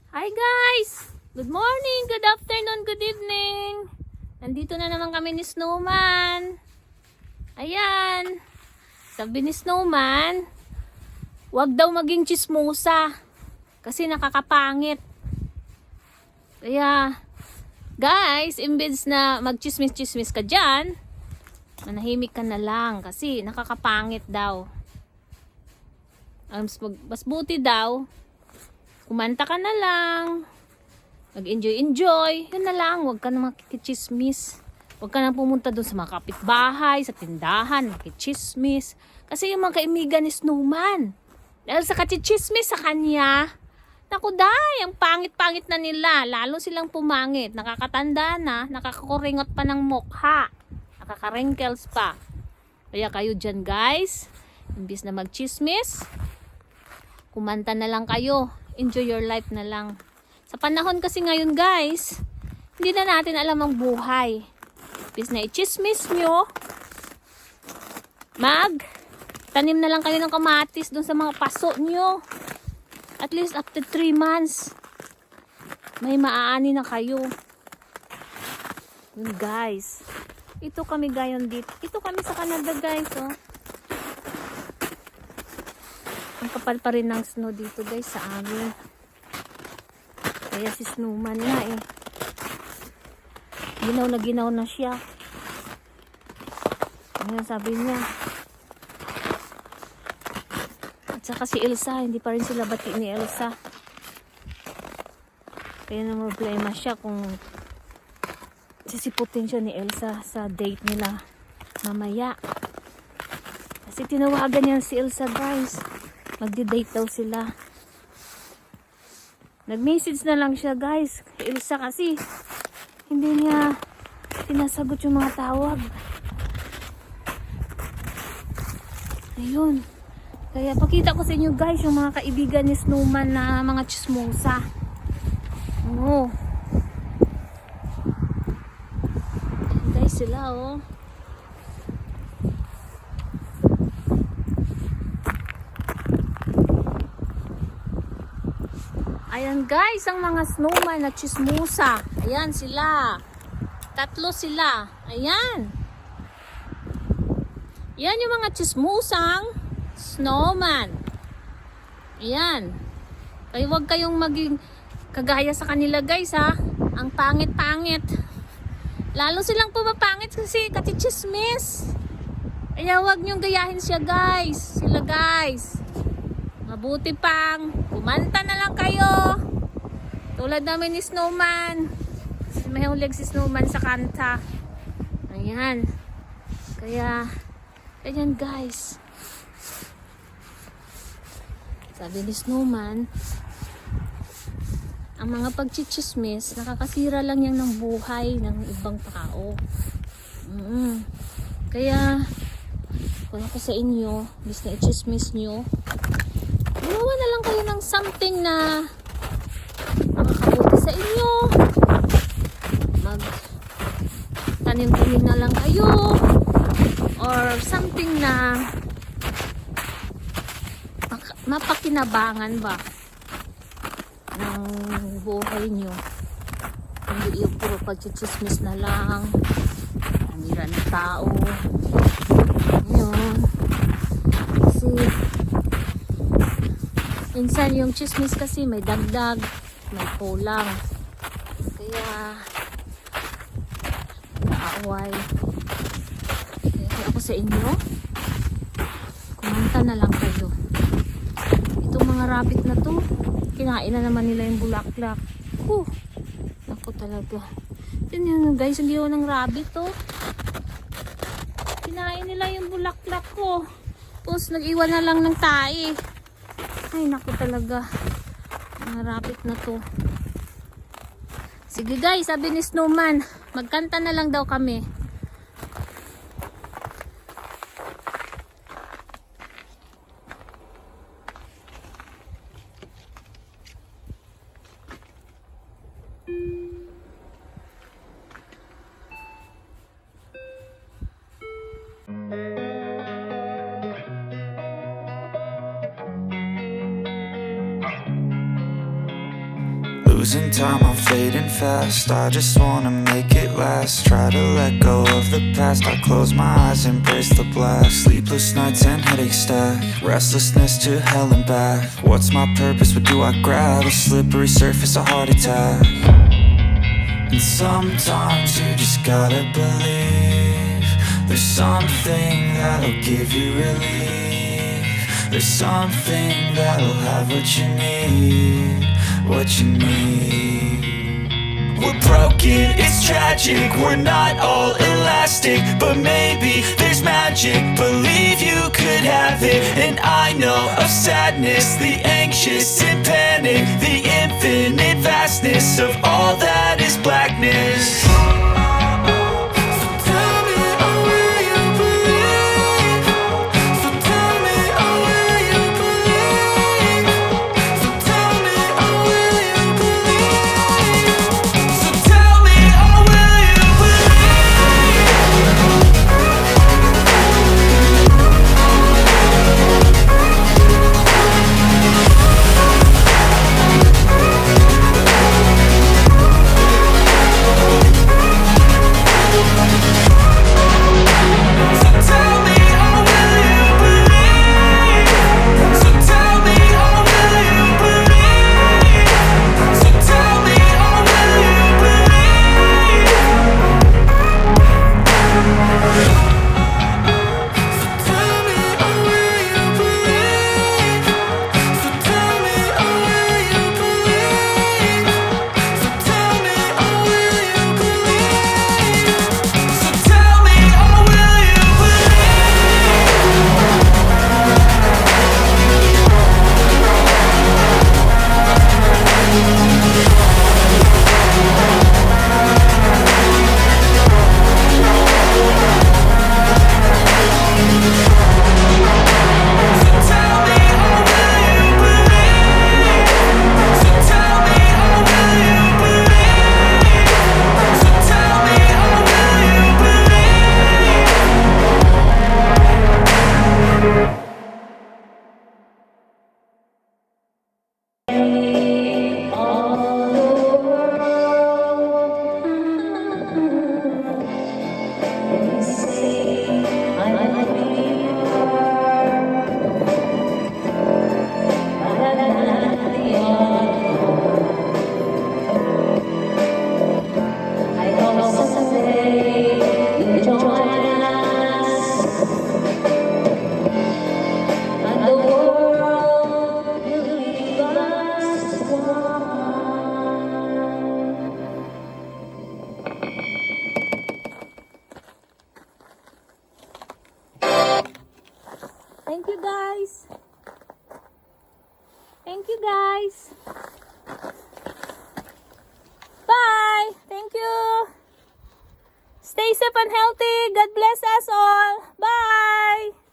Hi guys! Good morning, good afternoon, good evening. Nandito na naman kami ni Snowman. Ayan. Sabi ni Snowman, wag daw maging chismosa kasi nakakapangit. Kaya guys, imbes na magchismis-chismis ka dyan, manahimik ka na lang kasi nakakapangit daw. Mas buti daw kumanta ka na lang, mag-enjoy-enjoy, yun na lang, huwag ka na makikichismis. Huwag ka na pumunta doon sa mga kapitbahay, sa tindahan, makichismis. Kasi yung mga kaibigan ni Snowman, dahil sa kachichismis sa kanya, naku day, ang pangit-pangit na nila, lalo silang pumangit, nakakatanda na, nakakakuringot pa ng mukha, nakaka-wrinkles pa. Kaya kayo dyan guys, imbis na magchismis, kumanta na lang kayo. Enjoy your life na lang. Sa panahon kasi ngayon guys, hindi na natin alam ang buhay. Bis na i-chismis nyo, tanim na lang kayo ng kamatis dun sa mga paso nyo. At least after 3 months, may maaani na kayo. Yun guys. Ito kami gayon dito. Ito kami sa Canada guys. Oh. Ang kapal pa rin ng snow dito guys sa amin. Kaya si Snowman na eh. Ginaw na siya. Ano sabi niya. At saka si Elsa, hindi pa rin sila bati ni Elsa. Kaya na problema siya kung sisiputin siya ni Elsa sa date nila mamaya. Kasi tinawagan niya si Elsa guys. Magdi-date daw sila. Nag-message na lang siya guys. Kay Elsa kasi hindi niya sinasagot yung mga tawag. Ayun. Kaya pakita ko sa inyo guys yung mga kaibigan ni Snowman na mga chismosa. Oo. Guys sila oh. Ayan guys, ang mga snowman na chismosa. Ayan sila. 3 sila. Ayan. Yan yung mga chismosang snowman. Ayan. Kaya huwag kayong maging kagaya sa kanila guys ha. Ang pangit-pangit. Lalo silang pumapangit kasi katichismis. Kaya huwag nyong gayahin siya guys. Sila guys. Mabuti pang kumanta na lang kayo. Tulad namin ni Snowman. May hulig si Snowman sa kanta. Ayan. Kaya, ayan guys. Sabi ni Snowman, ang mga pagchichismis, nakakasira lang yan ng buhay ng ibang tao. Kaya, kung ako sa inyo, bis na i-chismis nyo, gumawa na lang kayo ng something na makakabuti sa inyo. Tanim-tanim na lang kayo. Or something na mapakinabangan ba ng buhay nyo. Hindi yung puro pagchichismis na lang. Namira ng tao. Yun. Kasi minsan yung chismis kasi may dagdag, may kulang. Kaya naaway. Kaya ako sa inyo, kumanta na lang kayo. Itong mga rabbit na to, kinain na naman nila yung bulaklak. Naku talaga. Tignan guys, hindi yun ng rabbit to. Kinain nila yung bulaklak ko. Tapos nag-iwan na lang ng tae. Ay naku talaga, mga rabbit na to. Sige guys, sabi ni Snowman, magkanta na lang daw kami. Losing time, I'm fading fast. I just wanna make it last. Try to let go of the past. I close my eyes, embrace the blast. Sleepless nights and headache stack. Restlessness to hell and back. What's my purpose? What do I grab? A slippery surface, a heart attack. And sometimes you just gotta believe there's something that'll give you relief. There's something that'll have what you need, what you need. We're broken, it's tragic, we're not all elastic, but maybe there's magic. Believe you could have it. And I know of sadness, the anxious and panic, the infinite vastness of all that is blackness. Thank you guys. Thank you guys. Bye. Thank you. Stay safe and healthy. God bless us all. Bye.